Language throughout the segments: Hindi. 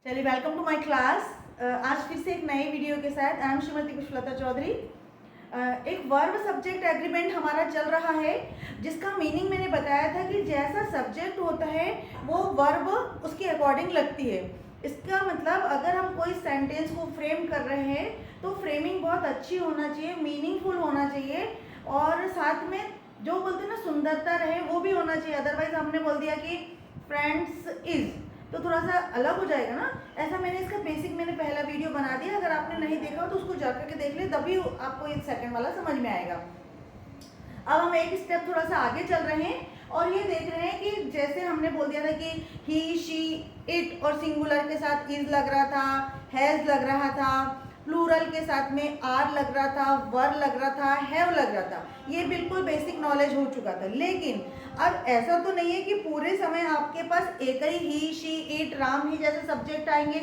चलिए, वेलकम टू माय क्लास। आज फिर से एक नए वीडियो के साथ आई एम श्रीमती पुष्पलता चौधरी। एक वर्ब सब्जेक्ट एग्रीमेंट हमारा चल रहा है, जिसका मीनिंग मैंने बताया था कि जैसा सब्जेक्ट होता है वो वर्ब उसके अकॉर्डिंग लगती है। इसका मतलब अगर हम कोई सेंटेंस को फ्रेम कर रहे हैं तो फ्रेमिंग बहुत अच्छी होना चाहिए, मीनिंगफुल होना चाहिए और साथ में जो बोलते हैं ना सुंदरता रहे वो भी होना चाहिए। अदरवाइज हमने बोल दिया कि फ्रेंड्स इज तो थोड़ा सा अलग हो जाएगा ना। ऐसा मैंने इसका बेसिक पहला वीडियो बना दिया, अगर आपने नहीं देखा हो तो उसको जाकर के देख ले, तभी आपको ये सेकंड वाला समझ में आएगा। अब हम एक स्टेप थोड़ा सा आगे चल रहे हैं और ये देख रहे हैं कि जैसे हमने बोल दिया था कि ही शी इट और सिंगुलर के साथ इज लग रहा था, हैज लग रहा था, प्लूरल के साथ में आर लग रहा था, वर लग रहा था, हैव लग रहा था। ये बिल्कुल बेसिक नॉलेज हो चुका था। लेकिन अब ऐसा तो नहीं है कि पूरे समय आपके पास एक ही शी इट राम ही जैसे सब्जेक्ट आएंगे।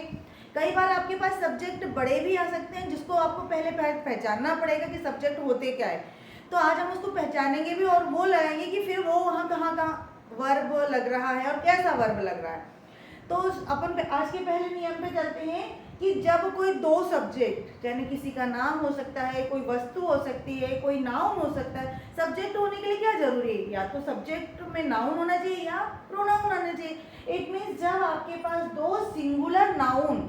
कई बार आपके पास सब्जेक्ट बड़े भी आ सकते हैं, जिसको आपको पहले पहचानना पड़ेगा कि सब्जेक्ट होते क्या है। तो आज हम उसको पहचानेंगे भी और वो लगाएंगे कि फिर वो वहाँ कहाँ कहाँ वर्ब लग रहा है और कैसा वर्ब लग रहा है। तो अपन आज के पहले नियम पे चलते हैं कि जब कोई दो सब्जेक्ट, यानी किसी का नाम हो सकता है, कोई वस्तु हो सकती है, कोई नाउन हो सकता है, सब्जेक्ट होने के लिए क्या जरूरी है? या तो सब्जेक्ट में नाउन होना चाहिए या प्रोनाउन होना चाहिए। इट मीन्स जब आपके पास दो सिंगुलर नाउन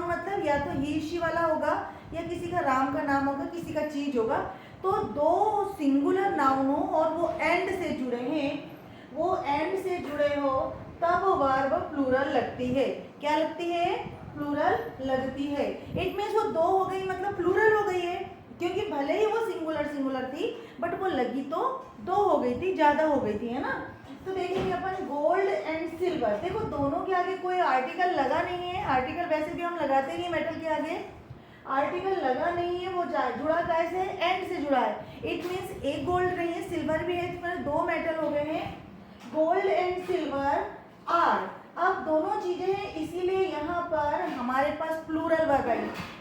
मतलब या तो ही शी वाला होगा या किसी का राम का नाम होगा, किसी का चीज होगा, तो दो सिंगुलर नाउन हो और वो एंड से जुड़े हैं, तब वर्ब प्लूरल लगती है। क्या लगती है? प्लूरल लगती है। इट मीन्स वो दो हो गई मतलब प्लूरल हो गई है, क्योंकि भले ही वो सिंगुलर थी बट वो लगी तो दो हो गई थी, ज्यादा हो गई थी, है ना। तो देखेंगे अपन गोल्ड एंड सिल्वर। देखो दोनों के आगे कोई आर्टिकल लगा नहीं है। आर्टिकल वैसे भी हम लगाते नहीं मेटल के आगे, आर्टिकल लगा नहीं है। वो जुड़ा कैसे है? एंड से जुड़ा है। इट मीन्स एक गोल्ड नहीं है, सिल्वर भी है, इसमें दो मेटल हो गए हैं। गोल्ड एंड सिल्वर आर, अब दोनों चीजें हैं, इसीलिए यहाँ पर हमारे पास प्लूरल वर्ब है।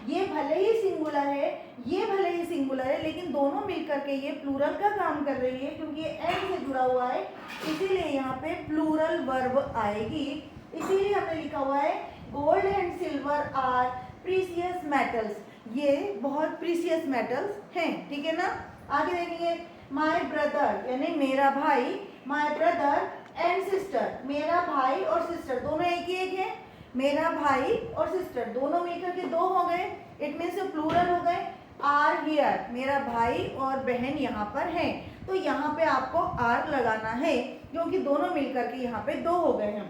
ये भले ही सिंगुलर है, ये भले ही सिंगुलर है, लेकिन दोनों मिलकर के ये प्लूरल का काम कर रही है, क्योंकि ये एंड से जुड़ा हुआ है, इसीलिए यहाँ पे प्लूरल वर्ब आएगी। इसीलिए हमने लिखा हुआ है gold and silver are precious metals. ये बहुत प्रीसियस मेटल्स हैं, ठीक है ना। आगे देखेंगे माय ब्रदर यानी मेरा भाई, माय ब्रदर एंड सिस्टर, मेरा भाई और सिस्टर दोनों एक ही एक है। मेरा भाई और सिस्टर दोनों मिलकर के दो हो गए, इट मीन्स प्लूरल हो गए। आर हियर, मेरा भाई और बहन यहाँ पर हैं, तो यहाँ पे आपको आर लगाना है, क्योंकि दोनों मिलकर के यहाँ पे दो हो गए हैं।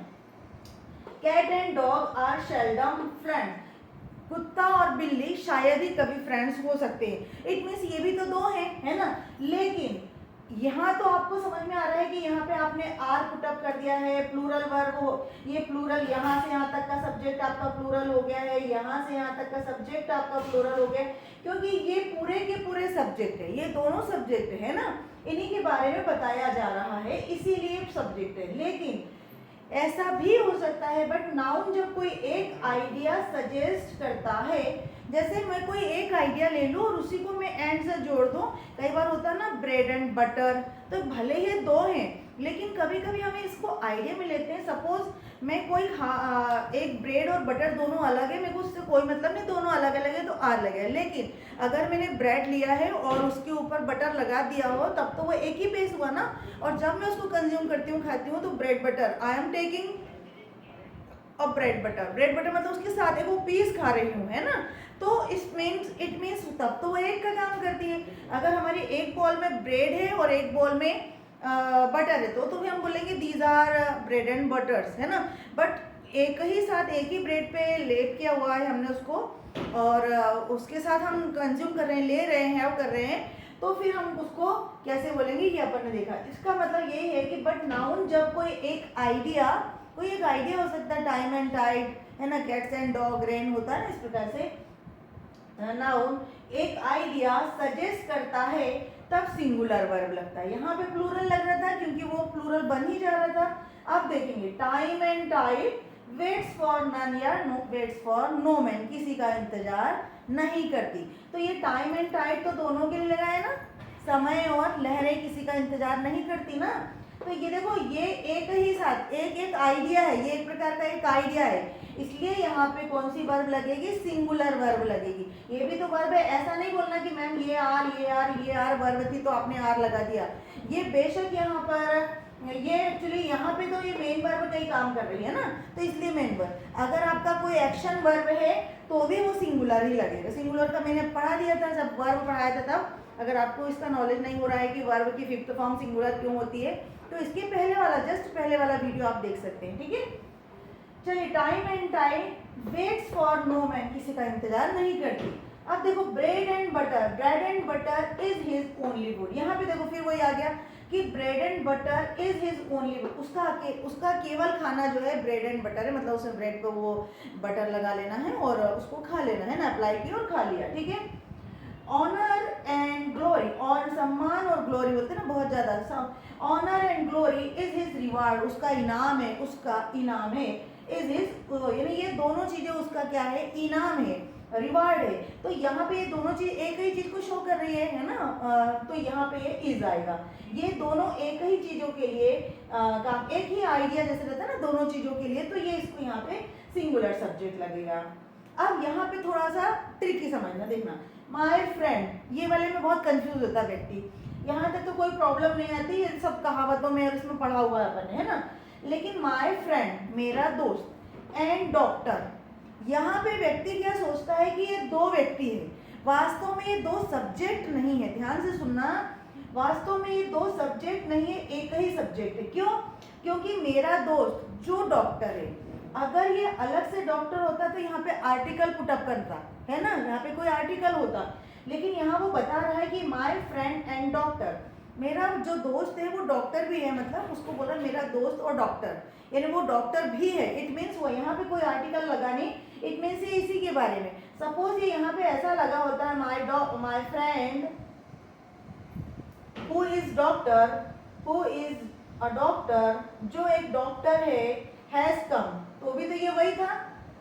Cat and dog are seldom friend, कुत्ता और बिल्ली शायद ही कभी फ्रेंड्स हो सकते हैं। इट मीन्स ये भी तो दो हैं, है ना। लेकिन यहाँ तो आपको समझ में आ रहा है कि यहाँ पे आपने आर पुटअप कर दिया है, प्लूरल वर्ब हो, ये प्लूरल यहाँ से यहाँ तक का सब्जेक्ट आपका प्लूरल हो गया है, यहाँ से यहाँ तक का सब्जेक्ट आपका प्लूरल हो गया, क्योंकि ये पूरे के पूरे सब्जेक्ट है, ये दोनों सब्जेक्ट है ना, इन्हीं के बारे में बताया जा रहा है, इसीलिए सब्जेक्ट है। लेकिन ऐसा भी हो सकता है बट नाउन जब कोई एक आइडिया सजेस्ट करता है, जैसे मैं कोई एक आइडिया ले लूँ और उसी को मैं एंड से जोड़ दूँ। कई बार होता है ना ब्रेड एंड बटर, तो भले ही दो हैं लेकिन कभी कभी हमें इसको आइडिया में लेते हैं। सपोज मैं कोई एक ब्रेड और बटर दोनों अलग है, मेरे को उससे कोई मतलब नहीं, दोनों अलग अलग है तो आर लगे। लेकिन अगर मैंने ब्रेड लिया है और उसके ऊपर बटर लगा दिया हो, तब तो वो एक ही बेस हुआ ना। और जब मैं उसको कंज्यूम करती हूँ, खाती हूँ, तो bread butter I am taking और ब्रेड बटर मतलब उसके साथ एक वो पीस खा रही हूँ, है ना। तो इट मीन्स तब तो वो एक का काम करती है। अगर हमारी एक बॉल में ब्रेड है और एक बॉल में बटर है, तो भी हम बोलेंगे these are bread and butters, है ना। बट एक ही साथ एक ही ब्रेड पे लेप किया हुआ है हमने उसको, और उसके साथ हम कंज्यूम कर रहे हैं, ले रहे हैं और कर रहे हैं, तो फिर हम उसको कैसे बोलेंगे, ये अपन ने देखा। इसका मतलब ये है कि बट नाउन जब कोई एक आइडिया हो सकता है, टाइम एंड टाइड, है ना, कैट्स एंड डॉग, रेन होता है ना, इस प्रकार से नाउन एक आइडिया सजेस्ट करता है, तब सिंगुलर वर्ब लगता है। यहाँ पे प्लूरल लग रहा था क्योंकि वो प्लूरल बन ही जा रहा था। अब देखेंगे time and tide waits for none या वेट्स फॉर नो मैन, किसी का इंतजार नहीं करती। तो ये टाइम एंड टाइड तो दोनों के लिए लगा है ना, समय और लहरें किसी का इंतजार नहीं करती ना। तो ये देखो ये एक ही साथ एक एक आइडिया है, ये एक प्रकार का एक आइडिया है, इसलिए यहाँ पे कौन सी वर्ब लगेगी, सिंगुलर वर्ब लगेगी। ये भी तो वर्ब है, ऐसा नहीं बोलना कि मैम ये आर वर्ब थी तो आपने आर लगा दिया। ये बेशक यहाँ पर ये एक्चुअली यहाँ पे तो ये मेन वर्ब का ही काम कर रही है ना, तो इसलिए मेन वर्ब। अगर आपका कोई एक्शन वर्ब है तो भी वो सिंगुलर ही लगेगा। सिंगुलर का मैंने पढ़ा दिया था जब वर्ब पढ़ाया था तब। अगर आपको इसका नॉलेज नहीं हो रहा है कि वर्ब की फिफ्थ फॉर्म सिंगुलर क्यों होती है, तो इसके पहले वाला जस्ट पहले वाला वीडियो आप देख सकते हैं, ठीक है। चलिए, time and time waits for no man, किसी का इंतजार नहीं करती। अब देखो bread and butter is his only food. यहाँ पे देखो फिर वही आ गया कि bread and butter is his only food. उसका केवल खाना जो है ब्रेड एंड बटर है, मतलब उसमें ब्रेड को वो बटर लगा लेना है और उसको खा लेना है ना, अप्लाई किया और खा लिया, ठीक है। ऑनर एंड ग्लोरी, और सम्मान और ग्लोरी होते हैं ना बहुत ज्यादा। Honour and glory is his reward, उसका इनाम है, इज हिज, यानी ये दोनों चीजें उसका क्या है, इनाम है, रिवार्ड है। तो यहाँ पे ये दोनों चीज एक ही चीज को शो कर रही है ना, तो यहाँ पे ये इज आएगा। ये दोनों एक ही चीजों के लिए काम, एक ही आइडिया जैसे रहता है ना दोनों चीजों के लिए, तो ये इसको यहाँ पे सिंगुलर सब्जेक्ट लगेगा। अब यहाँ पे थोड़ा सा ट्रिकी समझना, देखना माय फ्रेंड, ये वाले में बहुत कंफ्यूज होता है व्यक्ति। यहाँ तक तो कोई प्रॉब्लम नहीं आती, ये सब कहावतों में और इसमें पढ़ा हुआ है अपन, है ना। लेकिन माय फ्रेंड, मेरा दोस्त, एंड डॉक्टर, यहाँ पे व्यक्ति क्या सोचता है कि ये दो व्यक्ति है। वास्तव में ये दो सब्जेक्ट नहीं है, ध्यान से सुनना, वास्तव में ये दो सब्जेक्ट नहीं है, एक ही सब्जेक्ट है। क्यों? क्योंकि मेरा दोस्त जो डॉक्टर है, अगर ये अलग से डॉक्टर होता तो यहाँ पे आर्टिकल पुटअप करता, है ना, यहाँ पे कोई आर्टिकल होता। लेकिन यहाँ वो बता रहा है कि माय फ्रेंड एंड डॉक्टर, मेरा जो दोस्त है वो डॉक्टर भी है, मतलब उसको बोला मेरा दोस्त और डॉक्टर, यानी वो डॉक्टर भी है। इट मीन्स वो यहाँ पे कोई आर्टिकल लगा नहीं, इट मीन्स ये इसी के बारे में। सपोज ये यहाँ पे ऐसा लगा होता है my friend who is a doctor, जो एक डॉक्टर है, हैज कम, तो भी तो ये वही था,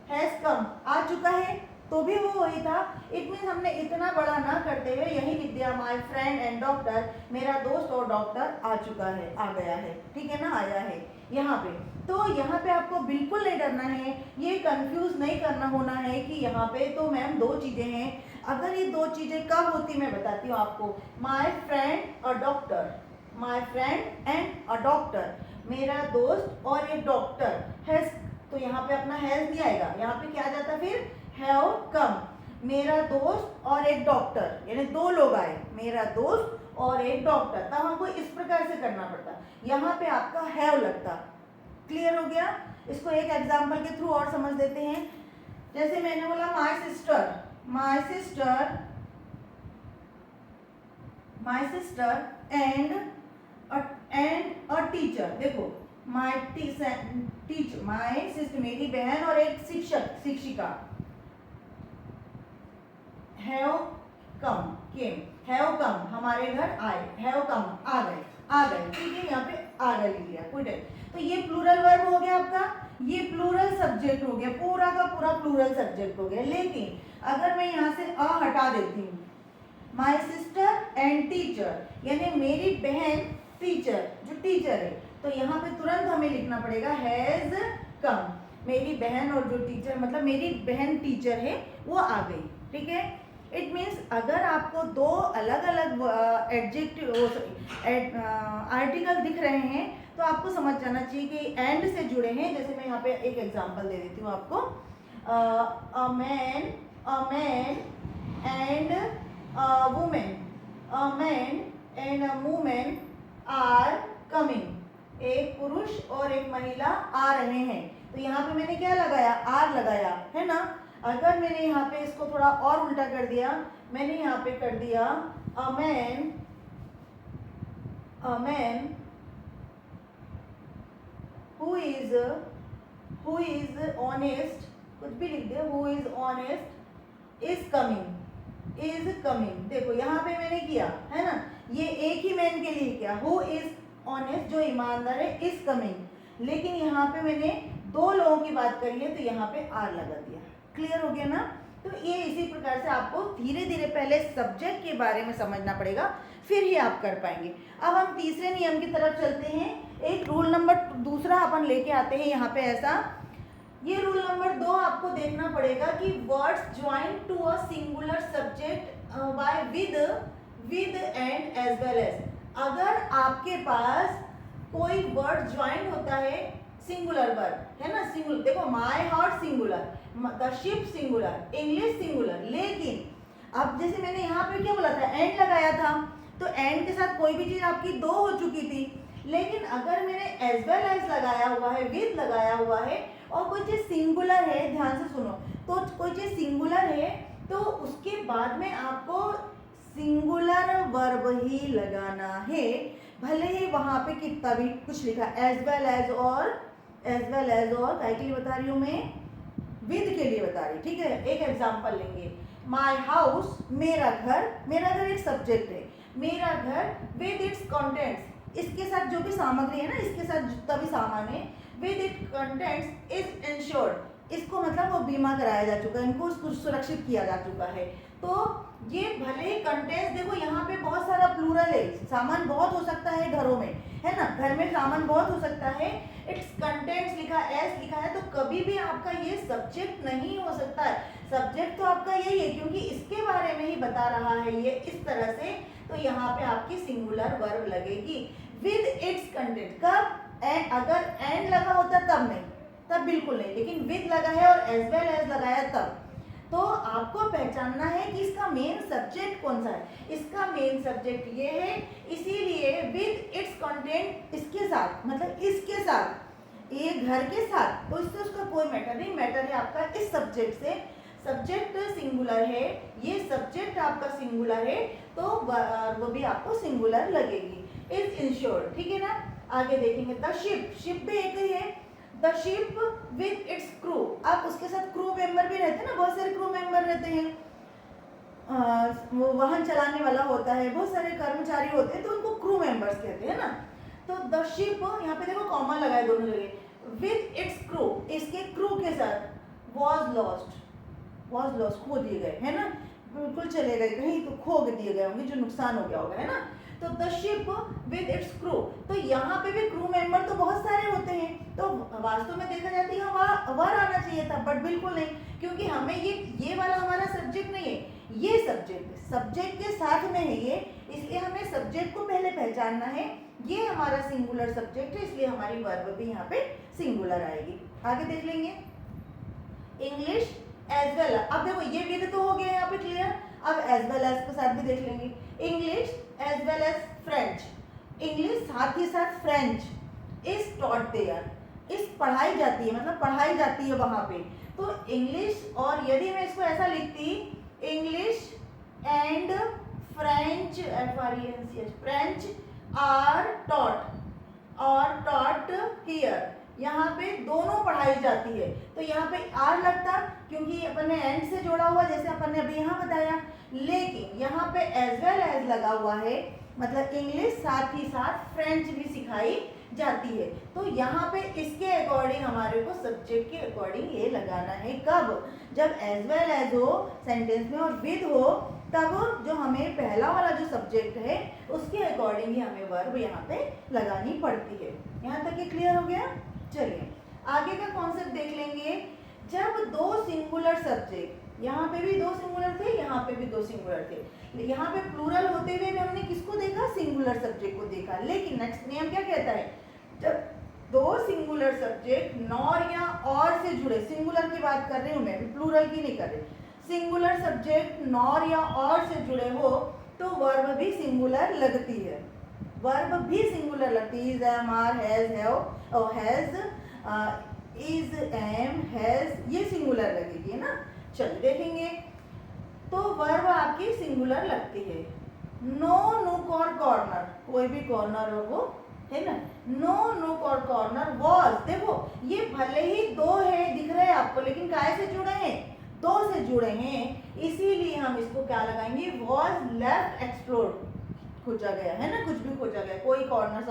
हैज कम, आ चुका है, तो भी वो वही था। इट मीन्स हमने इतना बड़ा ना करते हुए यही लिख दिया माय फ्रेंड एंड डॉक्टर, मेरा दोस्त और डॉक्टर आ चुका है, आ गया है, ठीक है ना, आया है यहाँ पे। तो यहाँ पे आपको बिल्कुल नहीं डरना है, ये कंफ्यूज नहीं करना होना है कि यहाँ पे तो मैम दो चीजें हैं। अगर ये दो चीजें कब होती मैं बताती हूँ आपको, my friend a doctor, my friend and a doctor, मेरा दोस्त और एक डॉक्टर, हैज, तो यहाँ पे अपना हैज नहीं आएगा, यहाँ पे क्या जाता फिर, हैव कम, मेरा दोस्त और एक डॉक्टर, यानी दो लोग आए, मेरा दोस्त और एक डॉक्टर, तब हमको इस प्रकार से करना पड़ता, यहाँ पे आपका हैव लगता। क्लियर हो गया? इसको एक एग्जांपल के थ्रू और समझ देते हैं। जैसे मैंने बोला my sister and a teacher, देखो माय टीचर, माय सिस्टर मेरी बहन और एक शिक्षिका, हैव कम हमारे घर आए, हैव कम आ गए, ठीक है, यहाँ पे आ गए लिख लिया, कोई तो ये प्लूरल वर्ब हो गया आपका, ये प्लूरल सब्जेक्ट हो गया, पूरा का पूरा प्लूरल सब्जेक्ट हो गया। लेकिन अगर मैं यहाँ से अ हटा देती हूँ, माय सिस्टर एंड टीचर, यानी मेरी बहन टीचर, जो टीचर है, तो यहाँ पे तुरंत हमें लिखना पड़ेगा हैज कम, मेरी बहन और जो टीचर, मतलब मेरी बहन टीचर है वो आ गई, ठीक है। इट मीन्स अगर आपको दो अलग अलग आर्टिकल दिख रहे हैं तो आपको समझ जाना चाहिए कि एंड से जुड़े हैं। जैसे मैं यहाँ पे एक एग्जांपल दे देती हूँ आपको, a man and women are coming, एक पुरुष और एक महिला आ रहे हैं, तो यहाँ पे मैंने क्या लगाया, आर लगाया, है ना। अगर मैंने यहाँ पे इसको थोड़ा और उल्टा कर दिया, मैंने यहाँ पे कर दिया a man who is honest, कुछ भी लिख दिया, who is honest is coming, देखो यहाँ पे मैंने किया, है ना, ये एक ही मैन के लिए किया, हु इज ऑनेस्ट जो ईमानदार है, इज कमिंग, लेकिन यहाँ पे मैंने दो लोगों की बात करी है तो यहाँ पे आर लगा दिया। क्लियर हो गया ना? तो ये इसी प्रकार से आपको धीरे धीरे पहले सब्जेक्ट के बारे में समझना पड़ेगा, फिर ही आप कर पाएंगे। अब हम तीसरे नियम की तरफ चलते हैं। एक रूल नंबर दूसरा अपन लेके आते हैं यहाँ पे ऐसा, ये रूल नंबर 2 आपको देखना पड़ेगा कि words join to a singular subject by with and as well as. अगर आपके पास कोई वर्ड ज्वाइन होता है सिंगुलर वर्ड है ना, सिंगुलर, देखो my heart singular, the ship singular, English singular, लेकिन अब जैसे मैंने यहाँ पे क्या बोला था, एंड लगाया था, तो एंड के साथ कोई भी चीज आपकी 2 हो चुकी थी। लेकिन अगर मैंने एज वेल एज लगाया हुआ है, विद लगाया हुआ है, और कोई चीज सिंगुलर है, ध्यान से सुनो, तो कोई चीज सिंगुलर है तो उसके बाद में आपको सिंगुलर वर्ब ही लगाना है, भले ही वहां पे कितना भी कुछ लिखा, एज वेल एज और काय के लिए बता रही हूँ मैं, विद के लिए बता रही, ठीक है। एक एग्जांपल लेंगे, माय हाउस, मेरा घर एक सब्जेक्ट है, मेरा घर विद इट्स कंटेंट्स, इसके साथ जो भी सामग्री है ना, इसके साथ जितना भी सामान है, with it contents is insured, इसको मतलब वो बीमा कराया जा चुका है, इनको उसको सुरक्षित किया जा चुका है। तो ये भले ही कंटेंट्स, देखो यहाँ पे बहुत सारा प्लूरल है, सामान बहुत हो सकता है घरों में, है ना, घर में सामान बहुत हो सकता है, इट्स कंटेंट्स लिखा, एस लिखा है, तो कभी भी आपका ये सब्जेक्ट नहीं हो सकता है। सब्जेक्ट तो आपका यही है क्योंकि इसके बारे में ही बता रहा है ये इस तरह से, तो यहाँ पे आपकी सिंगुलर वर्ब लगेगी विद इट्स कंटेंट। कब? अगर एंड लगा होता तब नहीं, तब बिल्कुल नहीं, लेकिन विद लगा है और एज वेल एज लगाया तब। तो आपको पहचानना है कि इसका मेन सब्जेक्ट कौन सा है, इसका मेन सब्जेक्ट ये है, इसीलिए विद इट्स कंटेंट, इसके साथ, मतलब इसके साथ, ये घर के साथ, तो इससे उसका कोई मैटर नहीं, मैटर है आपका इस सब्जेक्ट से, सब्जेक्ट सिंगुलर है, ये सब्जेक्ट आपका सिंगुलर है, तो वो भी आपको सिंगुलर लगेगी, इज इंश्योर्ड, ठीक है ना। आगे देखेंगे, द शिप भी एक ही है, the ship with its crew, अब उसके साथ क्रू मेंबर भी रहते हैं ना, बहुत सारे क्रू मेंबर रहते हैं, वो वाहन चलाने वाला होता है, बहुत सारे कर्मचारी होते हैं, तो उनको क्रू मेंबर्स कहते हैं ना। तो द शिप, यहाँ पे देखो कॉमा लगा है दोनों जगह, विद इट्स क्रू, इसके क्रू के साथ, वॉज लॉस्ट खो दिए गए, है ना, बिल्कुल चले गए कहीं, तो खो दिए गए होंगे, जो नुकसान हो गया होगा, है ना। तो the ship with its crew, तो यहाँ पे भी क्रू मेंबर तो बहुत सारे होते हैं, तो वास्तव में देखा जाता है यहाँ वर आना चाहिए था, बट बिल्कुल नहीं, क्योंकि हमें ये वाला हमारा सब्जेक्ट नहीं है, ये सब्जेक्ट के साथ में है ये, इसलिए हमें सब्जेक्ट को पहले पहचानना है, ये हमारा सिंगुलर सब्जेक्ट है, इसलिए हमारी वर्ब भी यहाँ पे सिंगुलर आएगी। आगे देख लेंगे, इंग्लिश एज वेल, अब देखो ये विद तो हो गया यहाँ पे क्लियर, अब एज वेल एज के साथ भी देख लेंगे, English as well as French, English साथ ही साथ फ्रेंच, इज टॉट देयर, इस पढ़ाई जाती है, मतलब पढ़ाई जाती है वहां पे, तो इंग्लिश, और यदि मैं इसको ऐसा लिखती, English and French, French are taught और टॉट हियर, यहाँ पे दोनों पढ़ाई जाती है, तो यहाँ पे आर लगता क्योंकि अपन ने एंड से जोड़ा हुआ, जैसे अपन ने अभी यहाँ बताया, लेकिन यहाँ पे एज वेल एज लगा हुआ है, मतलब इंग्लिश साथ ही साथ फ्रेंच भी सिखाई जाती है, तो यहाँ पे इसके अकॉर्डिंग हमारे को सब्जेक्ट के अकॉर्डिंग ये लगाना है, कब? जब एज वेल एज हो सेंटेंस में और विद हो, तब जो हमें पहला वाला जो सब्जेक्ट है उसके अकॉर्डिंग ही हमें वर्ब यहाँ पे लगानी पड़ती है। यहाँ तक ये क्लियर हो गया? चलिए आगे का कॉन्सेप्ट देख लेंगे, जब दो सिंगुलर सब्जेक्ट, यहाँ पे भी दो सिंगुलर थे, यहाँ पे भी दो सिंगुलर थे, यहाँ पे प्लूरल होते हुए भी हमने किसको देखा? सिंगुलर सब्जेक्ट को देखा, लेकिन नेक्स्ट नियम क्या कहता है? जब दो सिंगुलर सब्जेक्ट नॉर या और से जुड़े, सिंगुलर की बात कर रही हूँ मैं, प्लूरल की नहीं कर रही, सिंगुलर सब्जेक्ट नॉर या और से जुड़े हो तो वर्ब भी सिंगुलर लगती है, वर्ब भी सिंगुलर लगती है, is, am, are, has, have और हैज, इज, एम, हैज, ये सिंगुलर लगेगी ना। चलिए देखेंगे, तो वर्ब आपकी सिंगुलर लगती है। नो, नुक और कॉर्नर, कोई भी कॉर्नर हो वो, है ना, नो, नुक और कॉर्नर, वॉज, देखो ये भले ही दो है दिख रहे हैं आपको, लेकिन काय से जुड़े हैं? दो से जुड़े हैं, इसीलिए हम इसको क्या लगाएंगे? वॉज लेफ्ट एक्सप्लोर्ड, खोजा गया है ना, कुछ भी खोजा गया, कोई कॉर्नर,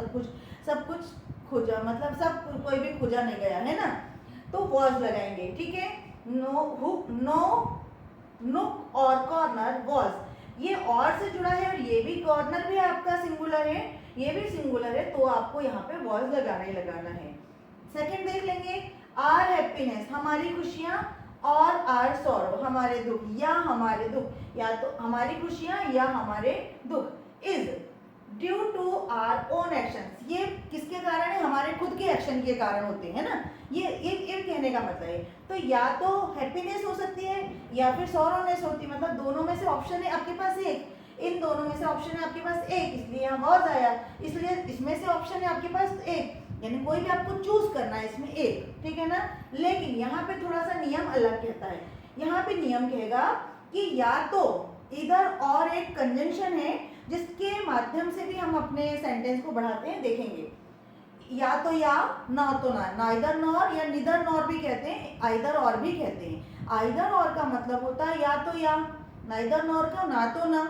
सब कुछ खोजा, मतलब सब कोई भी खोजा नहीं गया है ना, तो वॉज लगाएंगे, ठीक है। नो, नुक और कॉर्नर, वॉज, ये और से जुड़ा है और ये भी कॉर्नर भी आपका सिंगुलर है, ये भी सिंगुलर है, तो आपको यहाँ पे वॉज लगाना है। सेकंड देख लेंगे, आर हैप्पीनेस हमारी खुशियाँ, और आर सॉरो हमारे दुख या हमारे दुख, या तो हमारी खुशियाँ या हमारे दुख, is due to our own action. ये किसके कारण है? हमारे खुद के एक्शन के कारण होते हैं ना, ये कहने का मतलब है। तो या तो हैप्पीनेस हो सकती है या फिर सॉरोनेस होती है, मतलब दोनों में से ऑप्शन है आपके पास एक, इन दोनों में से ऑप्शन है आपके पास एक, इसलिए यहाँ वॉज आया, इसलिए इसमें से ऑप्शन है आपके पास एक, यानी कोई भी आपको चूज करना है इसमें एक, ठीक है ना। लेकिन यहाँ पे थोड़ा सा नियम अलग कहता है। यहाँ पे नियम कहेगा कि या तो इधर और एक कंजंक्शन है जिसके माध्यम से भी हम अपने सेंटेंस को बढ़ाते हैं, देखेंगे। या तो या, ना तो ना, नाइदर नॉर या निदर नॉर भी कहते हैं, आइदर और भी कहते हैं। आइदर और का मतलब होता है या तो या, नाइदर नॉर का ना तो ना।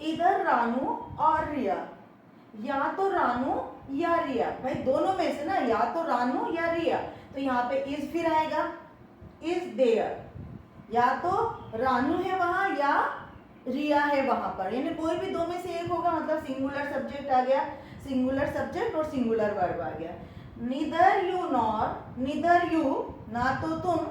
इधर रानू और रिया, या तो रानू या रिया, भाई दोनों में से ना, या तो रानू या रिया, तो यहाँ पे इज फिर आएगा, इज देयर, या तो रानू है वहां या रिया है वहां पर, यानी कोई भी दो में से एक होगा, मतलब सिंगुलर सब्जेक्ट आ गया, सिंगुलर सब्जेक्ट और सिंगुलर वर्ब आ गया। Neither you nor, neither you ना तो तुम,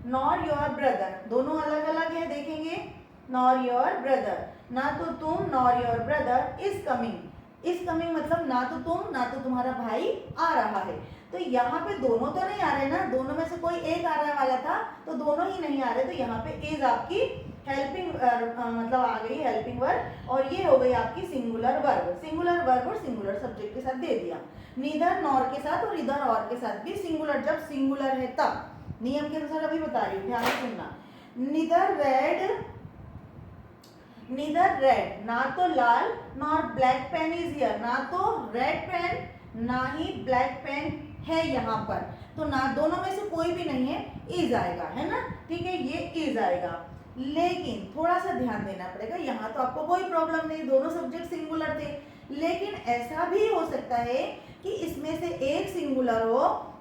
नॉर योर ब्रदर, दोनों अलग अलग है, देखेंगे। नॉर योर ब्रदर, ना तो तुम nor your brother is coming, is coming मतलब ना तो तुम ना तो तुम्हारा भाई आ रहा है। तो यहाँ पे दोनों तो नहीं आ रहे ना, दोनों में से कोई एक आ रहा वाला था, तो दोनों ही नहीं आ रहे, तो यहाँ पे इज आपकी हेल्पिंग मतलब आ गई हेल्पिंग वर्ब, और ये हो गई आपकी सिंगुलर वर्ब। सिंगुलर वर्ब और सिंगुलर सब्जेक्ट के साथ दे दिया, नीदर नॉर के साथ और इधर और के साथ भी सिंगुलर, जब सिंगुलर है तब। नियम के अनुसार अभी बता रही हूँ, ध्यान से सुनना। नीदर रेड, नीदर रेड ना तो लाल, nor black pen is here, ना तो रेड पेन ना ही ब्लैक पेन है यहाँ पर, तो ना दोनों में से कोई भी नहीं है, इज आएगा, है ना, ठीक है, ये इज आएगा। लेकिन थोड़ा सा ध्यान देना पड़ेगा, यहाँ तो आपको कोई प्रॉब्लम नहीं, दोनों सब्जेक्ट सिंगुलर थे, लेकिन ऐसा भी हो सकता है कि इसमें से एक सिंगुलर हो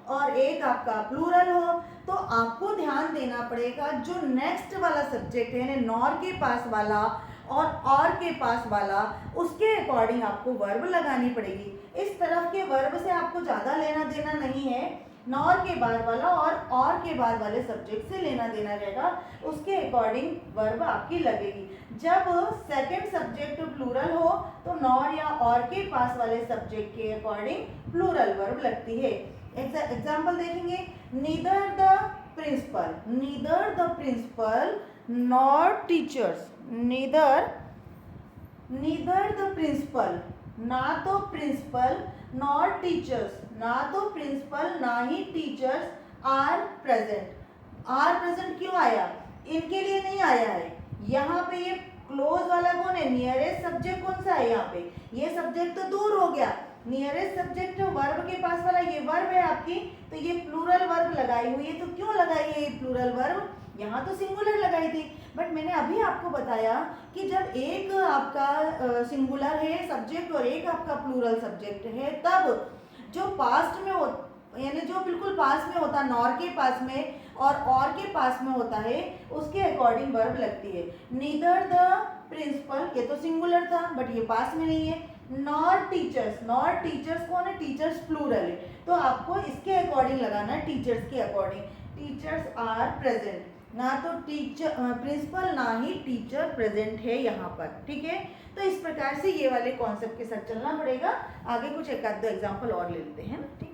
और एक आपका प्लूरल हो, तो आपको ध्यान देना पड़ेगा जो नेक्स्ट वाला सब्जेक्ट है, नॉर के पास वाला और के पास वाला, उसके अकॉर्डिंग आपको वर्ब लगानी पड़ेगी। इस तरफ के वर्ब से आपको ज़्यादा लेना देना नहीं है, नॉर के बाद वाला और के बाद वाले सब्जेक्ट से लेना देना रहेगा, उसके अकॉर्डिंग वर्ब आपकी लगेगी। जब सेकंड सब्जेक्ट प्लूरल हो तो नॉर या और के पास वाले सब्जेक्ट के अकॉर्डिंग प्लूरल वर्ब लगती है। एग्जाम्पल देखेंगे, neither the principal, neither the principal nor teachers, neither the principal, ना तो प्रिंसिपल नॉर टीचर्स, ना तो प्रिंसिपल ना ही teachers are present. Are present क्यों आया? इनके लिए नहीं आया है, यहाँ पे ये क्लोज वाला कौन है, नियरेस्ट सब्जेक्ट कौन सा है, यहाँ पे ये सब्जेक्ट तो दूर हो गया, नियरेस्ट सब्जेक्ट वर्ब के पास वाला ये वर्ब है आपकी, तो ये प्लूरल वर्ब लगाई हुई है। तो क्यों लगाई है ये प्लूरल वर्ब? यहाँ तो सिंगुलर लगाई थी, बट मैंने अभी आपको बताया कि जब एक आपका सिंगुलर है सब्जेक्ट और एक आपका प्लूरल सब्जेक्ट है, तब जो पास्ट में हो, यानी जो बिल्कुल पास में होता, नॉर के पास में और के पास में होता है, उसके अकॉर्डिंग वर्ब लगती है। नीदर द प्रिंसिपल, ये तो सिंगुलर था बट ये पास में नहीं है। नॉर टीचर्स, नॉर टीचर्स कौन है, टीचर्स प्लूरल है, तो आपको इसके अकॉर्डिंग लगाना है, टीचर्स के अकॉर्डिंग। टीचर्स आर प्रेजेंट, ना तो टीचर प्रिंसिपल ना ही टीचर प्रेजेंट है यहाँ पर, ठीक है। तो इस प्रकार से ये वाले कॉन्सेप्ट के साथ चलना पड़ेगा। आगे कुछ एक आध दो एग्जाम्पल और ले लेते हैं, ठीक है।